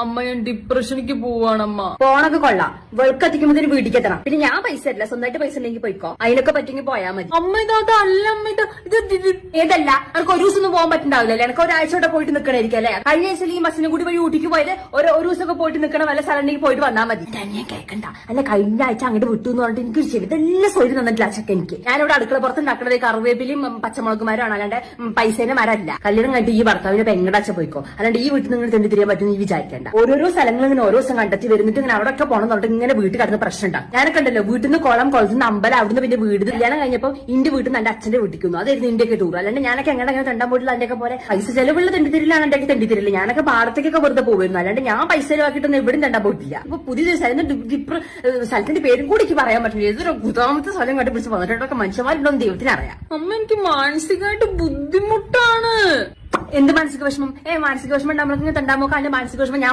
അമ്മ ഞാൻ ഡിപ്രഷനിക്ക് പോവാണമ്മ. പോണൊക്കെ കൊള്ളാം, വെളുക്കെത്തിക്കുമ്പോ വീട്ടിലേക്ക് എത്തണം. പിന്നെ ഞാൻ പൈസ തരില്ല, സ്വന്തമായിട്ട് പൈസ ഉണ്ടെങ്കിൽ പോയിക്കോ. അതിനൊക്കെ പറ്റുമെങ്കിൽ പോയാൽ മതി. അമ്മ ഇതല്ല അമ്മ, ഇത് ഏതല്ല, എനിക്ക് ഒരു ദിവസം ഒന്നും പോകാൻ പറ്റുണ്ടാവില്ലല്ലേ? എനിക്ക് ഒരാഴ്ചയോടെ പോയിട്ട് നിൽക്കണായിരിക്കും അല്ലേ? കഴിഞ്ഞ ആഴ്ച ഈ ബസ്സിനും കൂടി വഴി ഊട്ടിക്ക് പോയത് ഒരു ദിവസമൊക്കെ പോയിട്ട് നിൽക്കണം, വല്ല സ്ഥലത്തേക്ക് പോയിട്ട് വന്നാൽ മതി. ഞാൻ കേൾക്കണ്ട. അല്ല, കഴിഞ്ഞ ആഴ്ച അങ്ങോട്ട് വിട്ടു എന്ന് പറഞ്ഞിട്ട് എനിക്ക് ചെവിതെല്ലാം സ്വയം തന്നിട്ടില്ല അച്ഛക്ക്. എനിക്ക് ഞാനിവിടെ അടുക്കള പുറത്ത് ഉണ്ടാക്കണത് കറിവേപ്പിലും പച്ചമുളകുമാരാണ്, അല്ലാണ്ട് പൈസേനെ മരമല്ല. കല്യാണം കണ്ടിട്ട് ഈ ഭർത്താവിനെ പെങ്ങടാച്ച പോയിക്കോ, അല്ലാണ്ട് ഈ വീട്ടിൽ നിങ്ങൾ തെണ്ടി തിരിയാൻ പറ്റും നീ വിചാരിക്കേണ്ട. ഓരോരോ സ്ഥലങ്ങൾ ഇങ്ങനെ ഓരോ ദിവസം കണ്ടെത്തി വരുന്നിട്ട് ഇങ്ങനെ അവിടെ ഒക്കെ പോകണം എന്നിട്ട് ഇങ്ങനെ വീട്ടിൽ കിടന്ന് പ്രശ്നം ഉണ്ടാവും. ഞാനൊക്കെ ഉണ്ടല്ലോ, വീട്ടിൽ നിന്ന് കുളത്തുനിന്ന് അമ്പലം, അവിടുന്ന് പിന്നെ വീട്. കല്യാണം കഴിഞ്ഞപ്പോൾ ഇന്റെ വീട്ടിൽ നിന്ന് എന്റെ അച്ഛന്റെ വീട്ടിക്കുന്നു. അതായിരുന്നു ഇന്ത്യയൊക്കെ ടൂർ. അല്ലാണ്ട് ഞാനൊക്കെ എങ്ങനെ തെണ്ടാൻ പോയിട്ടില്ല. അതിന്റെയൊക്കെ പോലെ പൈസ ചെലവുള്ള തെണ്ടിത്തിരിലാണ് എന്റെ തെണ്ടിത്തിരില്ല. ഞാനൊക്കെ പാടത്തേക്കൊക്കെ വെറുതെ പോകുമായിരുന്നു, അല്ലാണ്ട് ഞാൻ പൈസ ചെലവാക്കിയിട്ടൊന്നും എവിടെയും തെണ്ടാൻ പോയിട്ടില്ല. ഇപ്പൊ പുതിയ സ്ഥലത്തിന്റെ പേരും കൂടി എനിക്ക് പറയാൻ പറ്റില്ല. ഏതൊരു ഗുതാമത്തെ സ്ഥലം കണ്ടുപിടിച്ച് വന്നിട്ടൊക്കെ മനുഷ്യന്മാരുണ്ടോ ദൈവത്തിന് അറിയാം. അമ്മ എനിക്ക് മാനസികമായിട്ട് ബുദ്ധിമുട്ടാണ്. എന്ത് മാനസിക വിഷമം? മാനസിക വിഷമം ഉണ്ടാകുമ്പോൾ തെണ്ടാൻ നോക്കാം. അതിന്റെ മാനസിക വിഷമം ഞാൻ